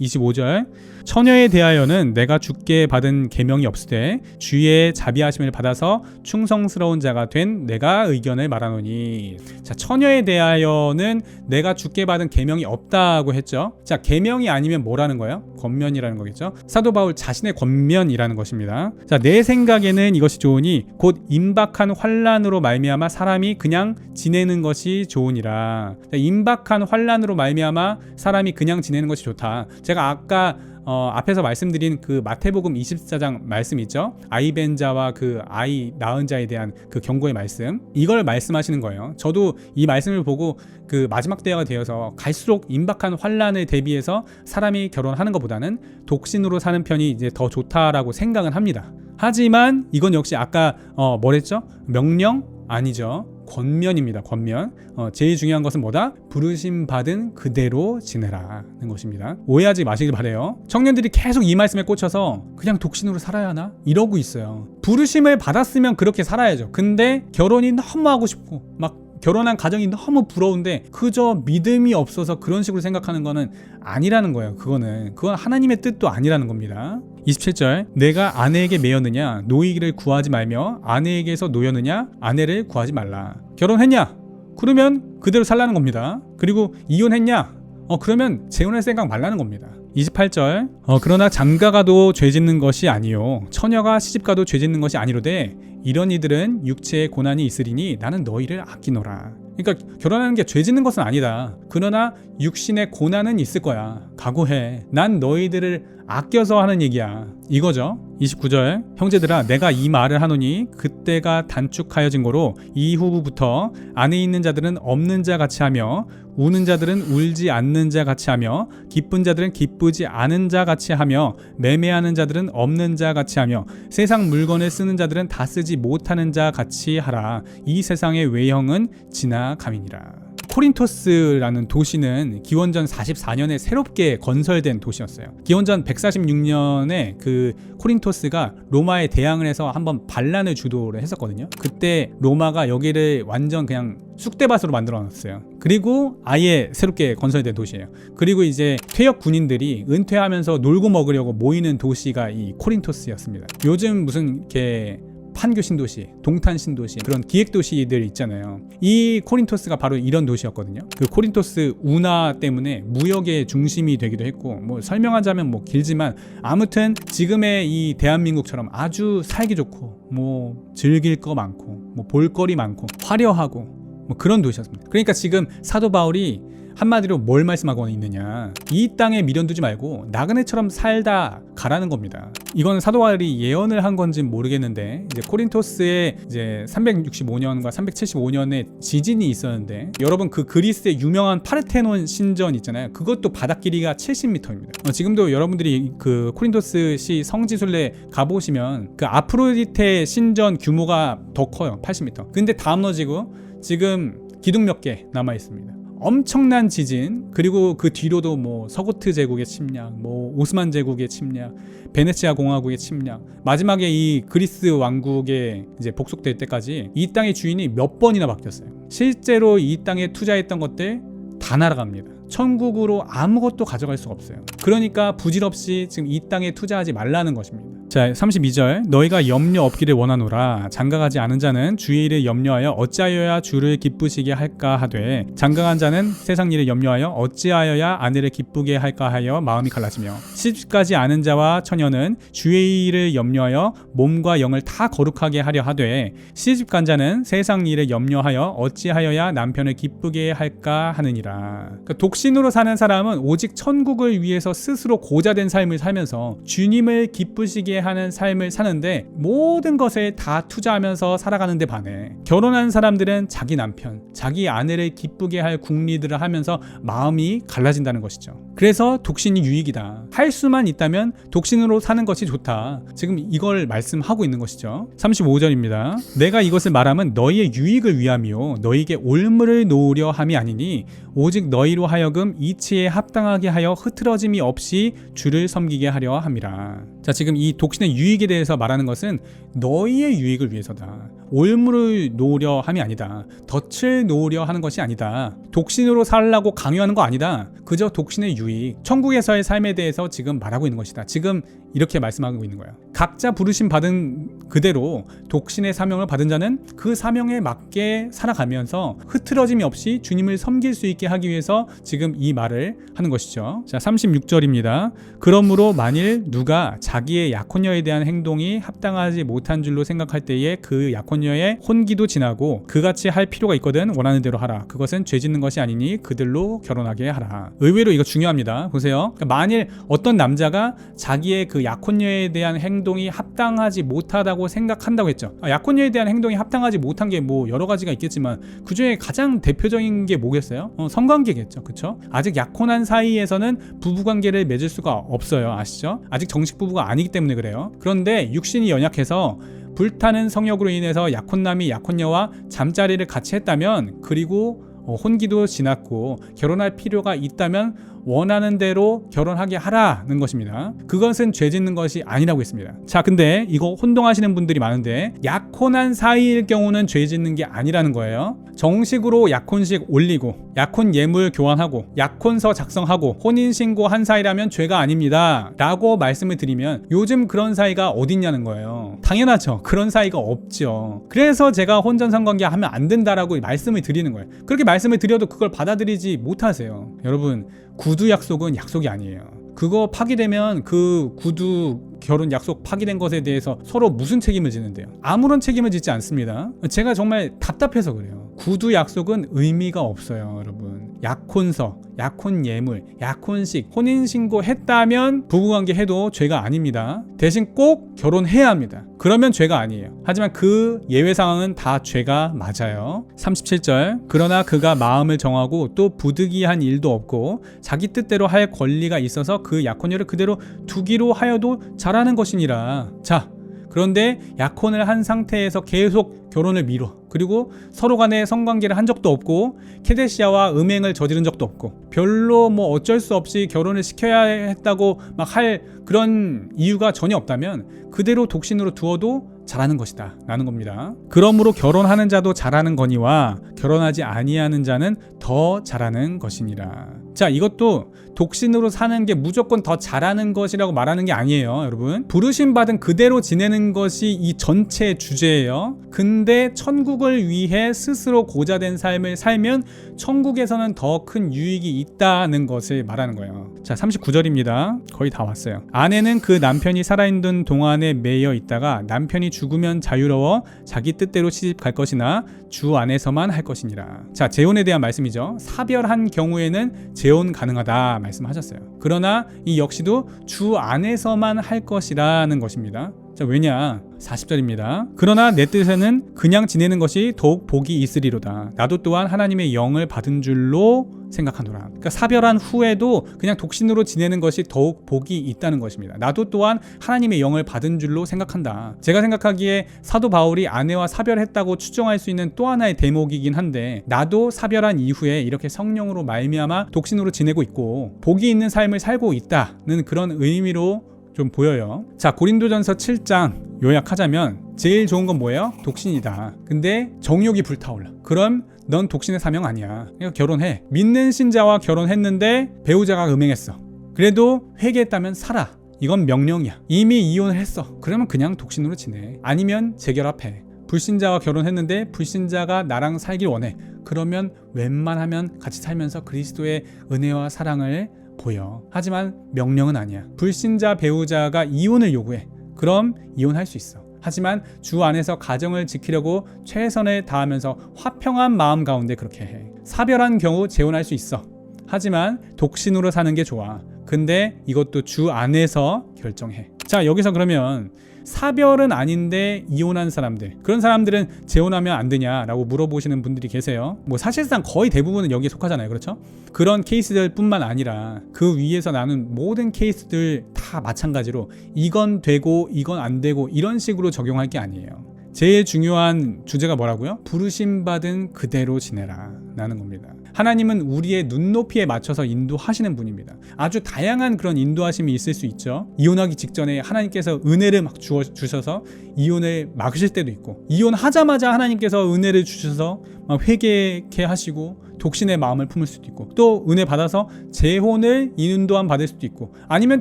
25절 처녀에 대하여는 내가 주께 받은 계명이 없으되 주의 자비하심을 받아서 충성스러운 자가 된 내가 의견을 말하노니. 자, 처녀에 대하여는 내가 주께 받은 계명이 없다고 했죠. 자, 계명이 아니면 뭐라는 거예요? 권면이라는 거겠죠. 사도 바울 자신의 권면이라는 것입니다. 자, 내 생각에는 이것이 좋으니 곧 임박한 환난으로 말미암아 사람이 그냥 지내는 것이 좋으니라. 자, 임박한 환난으로 말미암아 사람이 그냥 지내는 것이 좋다. 제가 아까 앞에서 말씀드린 그 마태복음 24장 말씀 있죠? 아이벤자와 그 아이 낳은 자에 대한 그 경고의 말씀, 이걸 말씀하시는 거예요. 저도 이 말씀을 보고 그 마지막 때가 되어서 갈수록 임박한 환란을 대비해서 사람이 결혼하는 것보다는 독신으로 사는 편이 이제 더 좋다라고 생각은 합니다. 하지만 이건 역시 아까 뭐랬죠? 명령? 아니죠. 권면입니다. 권면. 제일 중요한 것은 뭐다? 부르심 받은 그대로 지내라는 것입니다. 오해하지 마시길 바래요. 청년들이 계속 이 말씀에 꽂혀서 그냥 독신으로 살아야 하나? 이러고 있어요. 부르심을 받았으면 그렇게 살아야죠. 근데 결혼이 너무 하고 싶고 막 결혼한 가정이 너무 부러운데 그저 믿음이 없어서 그런 식으로 생각하는 거는 아니라는 거예요. 그건 하나님의 뜻도 아니라는 겁니다. 27절 내가 아내에게 매였느냐 노이를 구하지 말며 아내에게서 노였느냐 아내를 구하지 말라. 결혼했냐? 그러면 그대로 살라는 겁니다. 그리고 이혼했냐? 그러면 재혼할 생각 말라는 겁니다. 28절 그러나 장가가도 죄짓는 것이 아니요 처녀가 시집가도 죄짓는 것이 아니로되 이런 이들은 육체의 고난이 있으리니 나는 너희를 아끼노라. 그러니까 결혼하는 게 죄짓는 것은 아니다. 그러나 육신의 고난은 있을 거야. 각오해. 난 너희들을 아껴서 하는 얘기야. 이거죠. 29절 형제들아 내가 이 말을 하노니 그때가 단축하여진 거로 이후부터 안에 있는 자들은 없는 자 같이 하며 우는 자들은 울지 않는 자 같이 하며 기쁜 자들은 기쁘지 않은 자 같이 하며 매매하는 자들은 없는 자 같이 하며 세상 물건을 쓰는 자들은 다 쓰지 못하는 자 같이 하라. 이 세상의 외형은 지나감이니라. 코린토스라는 도시는 기원전 44년에 새롭게 건설된 도시였어요. 기원전 146년에 그 코린토스가 로마에 대항을 해서 한번 반란을 주도를 했었거든요. 그때 로마가 여기를 완전 그냥 쑥대밭으로 만들어 놨어요. 그리고 아예 새롭게 건설된 도시예요. 그리고 이제 퇴역 군인들이 은퇴하면서 놀고 먹으려고 모이는 도시가 이 코린토스였습니다. 요즘 무슨 이렇게 판교 신도시, 동탄 신도시 그런 기획 도시들 있잖아요. 이 코린토스가 바로 이런 도시였거든요. 그 코린토스 운하 때문에 무역의 중심이 되기도 했고 뭐 설명하자면 뭐 길지만 아무튼 지금의 이 대한민국처럼 아주 살기 좋고 뭐 즐길 거 많고 뭐 볼거리 많고 화려하고 뭐 그런 도시였습니다. 그러니까 지금 사도 바울이 한마디로 뭘 말씀하고 있느냐, 이 땅에 미련 두지 말고 나그네처럼 살다 가라는 겁니다. 이건 사도 바울이 예언을 한 건지는 모르겠는데 이제 코린토스에 이제 365년과 375년에 지진이 있었는데 여러분 그 그리스의 유명한 파르테논 신전 있잖아요. 그것도 바닥 길이가 70m입니다. 지금도 여러분들이 그 코린토스시 성지순례 가보시면 그 아프로디테 신전 규모가 더 커요. 80m. 근데 다 무너지고 지금 기둥 몇 개 남아 있습니다. 엄청난 지진, 그리고 그 뒤로도 뭐 서고트 제국의 침략, 뭐 오스만 제국의 침략, 베네치아 공화국의 침략, 마지막에 이 그리스 왕국에 이제 복속될 때까지 이 땅의 주인이 몇 번이나 바뀌었어요. 실제로 이 땅에 투자했던 것들 다 날아갑니다. 천국으로 아무것도 가져갈 수가 없어요. 그러니까 부질없이 지금 이 땅에 투자하지 말라는 것입니다. 자, 32절 너희가 염려 없기를 원하노라. 장가가지 않은 자는 주의 일을 염려하여 어찌하여야 주를 기쁘시게 할까 하되 장가간 자는 세상 일을 염려하여 어찌하여야 아내를 기쁘게 할까 하여 마음이 갈라지며 시집가지 않은 자와 처녀는 주의 일을 염려하여 몸과 영을 다 거룩하게 하려 하되 시집간 자는 세상 일을 염려하여 어찌하여야 남편을 기쁘게 할까 하느니라. 그러니까 독신으로 사는 사람은 오직 천국을 위해서 스스로 고자된 삶을 살면서 주님을 기쁘시게 하는 삶을 사는데 모든 것을 다 투자하면서 살아가는 데 반해 결혼한 사람들은 자기 남편, 자기 아내를 기쁘게 할 궁리들을 하면서 마음이 갈라진다는 것이죠. 그래서 독신이 유익이다. 할 수만 있다면 독신으로 사는 것이 좋다. 지금 이걸 말씀하고 있는 것이죠. 35절입니다. 내가 이것을 말하면 너희의 유익을 위함이요 너희에게 올무를 놓으려 함이 아니니 오직 너희로 하여금 이치에 합당하게 하여 흐트러짐이 없이 주를 섬기게 하려 함이라. 자, 지금 이 독신의 유익에 대해서 말하는 것은 너희의 유익을 위해서다. 올무를 놓으려 함이 아니다. 덫을 놓으려 하는 것이 아니다. 독신으로 살라고 강요하는 거 아니다. 그저 독신의 유익, 천국에서의 삶에 대해서 지금 말하고 있는 것이다. 지금 이렇게 말씀하고 있는 거예요. 각자 부르심 받은 그대로 독신의 사명을 받은 자는 그 사명에 맞게 살아가면서 흐트러짐이 없이 주님을 섬길 수 있게 하기 위해서 지금 이 말을 하는 것이죠. 자, 36절입니다. 그러므로 만일 누가 자기의 약혼녀에 대한 행동이 합당하지 못한 줄로 생각할 때에 그 약혼녀의 혼기도 지나고 그같이 할 필요가 있거든 원하는 대로 하라. 그것은 죄 짓는 것이 아니니 그들로 결혼하게 하라. 의외로 이거 중요합니다. 보세요. 그러니까 만일 어떤 남자가 자기의 그 약혼녀에 대한 행동이 합당하지 못하다고 생각한다고 했죠. 약혼녀에 대한 행동이 합당하지 못한 게 뭐 여러 가지가 있겠지만 그 중에 가장 대표적인 게 뭐겠어요? 성관계겠죠. 그렇죠? 아직 약혼한 사이에서는 부부관계를 맺을 수가 없어요. 아시죠? 아직 정식 부부가 아니기 때문에 그래요. 그런데 육신이 연약해서 불타는 성욕으로 인해서 약혼남이 약혼녀와 잠자리를 같이 했다면, 그리고 혼기도 지났고 결혼할 필요가 있다면 원하는 대로 결혼하게 하라는 것입니다. 그것은 죄 짓는 것이 아니라고 했습니다. 자, 근데 이거 혼동하시는 분들이 많은데 약혼한 사이일 경우는 죄 짓는 게 아니라는 거예요. 정식으로 약혼식 올리고 약혼 예물 교환하고 약혼서 작성하고 혼인신고한 사이라면 죄가 아닙니다 라고 말씀을 드리면 요즘 그런 사이가 어딨냐는 거예요. 당연하죠. 그런 사이가 없죠. 그래서 제가 혼전성관계 하면 안 된다라고 말씀을 드리는 거예요. 그렇게 말씀을 드려도 그걸 받아들이지 못하세요. 여러분, 구두 약속은 약속이 아니에요. 그거 파기되면 그 구두 결혼 약속 파기된 것에 대해서 서로 무슨 책임을 지는데요? 아무런 책임을 짓지 않습니다. 제가 정말 답답해서 그래요. 구두 약속은 의미가 없어요, 여러분. 약혼서, 약혼 예물, 약혼식, 혼인신고 했다면 부부관계 해도 죄가 아닙니다. 대신 꼭 결혼해야 합니다. 그러면 죄가 아니에요. 하지만 그 예외 상황은 다 죄가 맞아요. 37절. 그러나 그가 마음을 정하고 또 부득이한 일도 없고 자기 뜻대로 할 권리가 있어서 그 약혼녀를 그대로 두기로 하여도 잘하는 것이니라. 자, 그런데 약혼을 한 상태에서 계속 결혼을 미뤄. 그리고 서로 간에 성관계를 한 적도 없고 케데시아와 음행을 저지른 적도 없고 별로 뭐 어쩔 수 없이 결혼을 시켜야 했다고 막 할 그런 이유가 전혀 없다면 그대로 독신으로 두어도 잘하는 것이다 라는 겁니다. 그러므로 결혼하는 자도 잘하는 거니와 결혼하지 아니하는 자는 더 잘하는 것이니라. 자, 이것도 독신으로 사는 게 무조건 더 잘하는 것이라고 말하는 게 아니에요, 여러분. 부르심 받은 그대로 지내는 것이 이 전체 주제예요. 근데 천국을 위해 스스로 고자된 삶을 살면 천국에서는 더 큰 유익이 있다는 것을 말하는 거예요. 자, 39절입니다. 거의 다 왔어요. 아내는 그 남편이 살아있는 동안에 매여 있다가 남편이 죽으면 자유로워 자기 뜻대로 시집 갈 것이나 주 안에서만 할 것이니라. 자, 재혼에 대한 말씀이죠. 사별한 경우에는 재혼 가능하다 말씀하셨어요. 그러나 이 역시도 주 안에서만 할 것이라는 것입니다. 자, 왜냐? 40절입니다. 그러나 내 뜻에는 그냥 지내는 것이 더욱 복이 있으리로다. 나도 또한 하나님의 영을 받은 줄로 생각하노라. 그러니까 사별한 후에도 그냥 독신으로 지내는 것이 더욱 복이 있다는 것입니다. 나도 또한 하나님의 영을 받은 줄로 생각한다. 제가 생각하기에 사도 바울이 아내와 사별했다고 추정할 수 있는 또 하나의 대목이긴 한데, 나도 사별한 이후에 이렇게 성령으로 말미암아 독신으로 지내고 있고 복이 있는 삶을 살고 있다는 그런 의미로 좀 보여요. 자, 고린도전서 7장 요약하자면 제일 좋은 건 뭐예요? 독신이다. 근데 정욕이 불타올라. 그럼 넌 독신의 사명 아니야. 그러니까 결혼해. 믿는 신자와 결혼했는데 배우자가 음행했어. 그래도 회개했다면 살아. 이건 명령이야. 이미 이혼을 했어. 그러면 그냥 독신으로 지내. 아니면 재결합해. 불신자와 결혼했는데 불신자가 나랑 살길 원해. 그러면 웬만하면 같이 살면서 그리스도의 은혜와 사랑을 보여. 하지만 명령은 아니야. 불신자 배우자가 이혼을 요구해. 그럼 이혼할 수 있어. 하지만 주 안에서 가정을 지키려고 최선을 다하면서 화평한 마음 가운데 그렇게 해. 사별한 경우 재혼할 수 있어. 하지만 독신으로 사는 게 좋아. 근데 이것도 주 안에서 결정해. 자, 여기서 그러면 사별은 아닌데 이혼한 사람들, 그런 사람들은 재혼하면 안 되냐라고 물어보시는 분들이 계세요. 뭐 사실상 거의 대부분은 여기에 속하잖아요. 그렇죠? 그런 케이스들 뿐만 아니라 그 위에서 나는 모든 케이스들 다 마찬가지로 이건 되고 이건 안 되고 이런 식으로 적용할 게 아니에요. 제일 중요한 주제가 뭐라고요? 부르심 받은 그대로 지내라 라는 겁니다. 하나님은 우리의 눈높이에 맞춰서 인도하시는 분입니다. 아주 다양한 그런 인도하심이 있을 수 있죠. 이혼하기 직전에 하나님께서 은혜를 막 주셔서 이혼을 막으실 때도 있고, 이혼하자마자 하나님께서 은혜를 주셔서 막 회개케 하시고 독신의 마음을 품을 수도 있고, 또 은혜 받아서 재혼을 인도함 받을 수도 있고, 아니면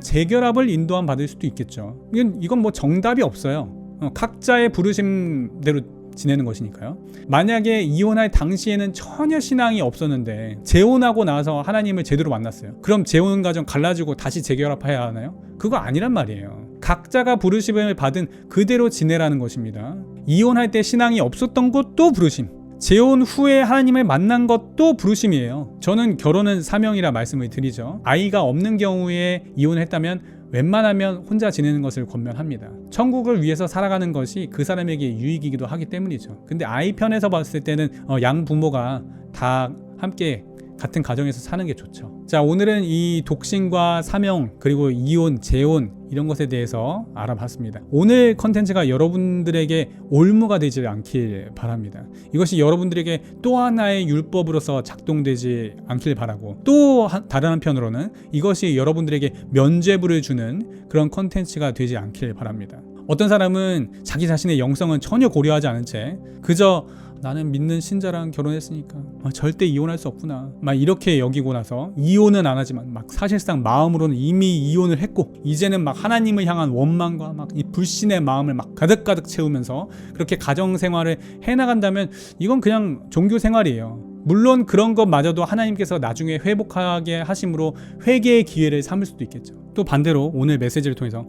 재결합을 인도함 받을 수도 있겠죠. 이건 뭐 정답이 없어요. 각자의 부르심대로 지내는 것이니까요. 만약에 이혼할 당시에는 전혀 신앙이 없었는데 재혼하고 나서 하나님을 제대로 만났어요. 그럼 재혼 가정 갈라지고 다시 재결합해야 하나요? 그거 아니란 말이에요. 각자가 부르심을 받은 그대로 지내라는 것입니다. 이혼할 때 신앙이 없었던 것도 부르심, 재혼 후에 하나님을 만난 것도 부르심이에요. 저는 결혼은 사명이라 말씀을 드리죠. 아이가 없는 경우에 이혼했다면 웬만하면 혼자 지내는 것을 권면합니다. 천국을 위해서 살아가는 것이 그 사람에게 유익이기도 하기 때문이죠. 근데 아이 편에서 봤을 때는 양 부모가 다 함께 같은 가정에서 사는 게 좋죠. 자, 오늘은 이 독신과 사명, 그리고 이혼, 재혼 이런 것에 대해서 알아봤습니다. 오늘 컨텐츠가 여러분들에게 올무가 되지 않길 바랍니다. 이것이 여러분들에게 또 하나의 율법으로서 작동되지 않길 바라고, 또 다른 한편으로는 이것이 여러분들에게 면죄부를 주는 그런 컨텐츠가 되지 않길 바랍니다. 어떤 사람은 자기 자신의 영성은 전혀 고려하지 않은 채 그저 나는 믿는 신자랑 결혼했으니까 절대 이혼할 수 없구나 막 이렇게 여기고 나서 이혼은 안 하지만 막 사실상 마음으로는 이미 이혼을 했고, 이제는 막 하나님을 향한 원망과 막 이 불신의 마음을 막 가득가득 채우면서 그렇게 가정 생활을 해나간다면 이건 그냥 종교 생활이에요. 물론 그런 것마저도 하나님께서 나중에 회복하게 하심으로 회개의 기회를 삼을 수도 있겠죠. 또 반대로 오늘 메시지를 통해서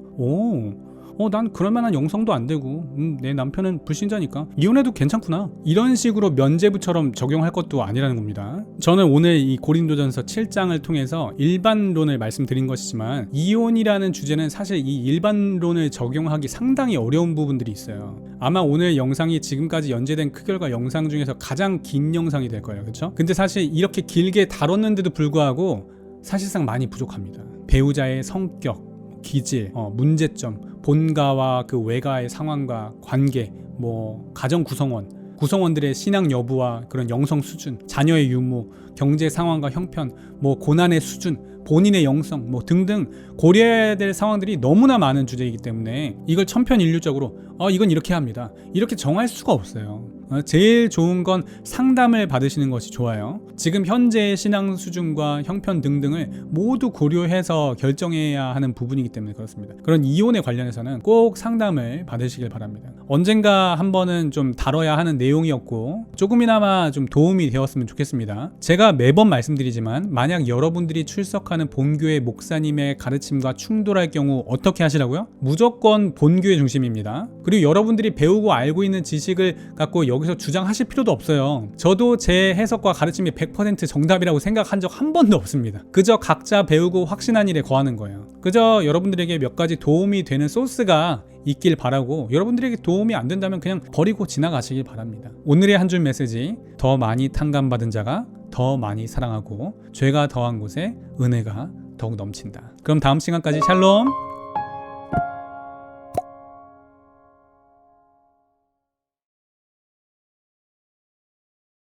난 그럴 만한 영성도 안 되고 내 남편은 불신자니까 이혼해도 괜찮구나, 이런 식으로 면죄부처럼 적용할 것도 아니라는 겁니다. 저는 오늘 이 고린도전서 7장을 통해서 일반론을 말씀드린 것이지만, 이혼이라는 주제는 사실 이 일반론을 적용하기 상당히 어려운 부분들이 있어요. 아마 오늘 영상이 지금까지 연재된 크결과 영상 중에서 가장 긴 영상이 될 거예요. 그렇죠? 근데 사실 이렇게 길게 다뤘는데도 불구하고 사실상 많이 부족합니다. 배우자의 성격, 기질, 문제점, 본가와 그 외가의 상황과 관계, 가정 구성원들의 신앙 여부와 그런 영성 수준, 자녀의 유무, 경제 상황과 형편, 고난의 수준, 본인의 영성 등등 고려해야 될 상황들이 너무나 많은 주제이기 때문에 이걸 천편일률적으로 이건 이렇게 합니다, 이렇게 정할 수가 없어요. 제일 좋은 건 상담을 받으시는 것이 좋아요. 지금 현재의 신앙 수준과 형편 등등을 모두 고려해서 결정해야 하는 부분이기 때문에 그렇습니다. 그런 이혼에 관련해서는 꼭 상담을 받으시길 바랍니다. 언젠가 한 번은 좀 다뤄야 하는 내용이었고 조금이나마 좀 도움이 되었으면 좋겠습니다. 제가 매번 말씀드리지만 만약 여러분들이 출석하는 본교회 목사님의 가르침과 충돌할 경우 어떻게 하시라고요? 무조건 본교회 중심입니다. 그리고 여러분들이 배우고 알고 있는 지식을 갖고 여기서 주장하실 필요도 없어요. 저도 제 해석과 가르침이 100% 정답이라고 생각한 적 한 번도 없습니다. 그저 각자 배우고 확신한 일에 거하는 거예요. 그저 여러분들에게 몇 가지 도움이 되는 소스가 있길 바라고, 여러분들에게 도움이 안 된다면 그냥 버리고 지나가시길 바랍니다. 오늘의 한 줄 메시지, 더 많이 탕감받은 자가 더 많이 사랑하고 죄가 더한 곳에 은혜가 더욱 넘친다. 그럼 다음 시간까지 샬롬.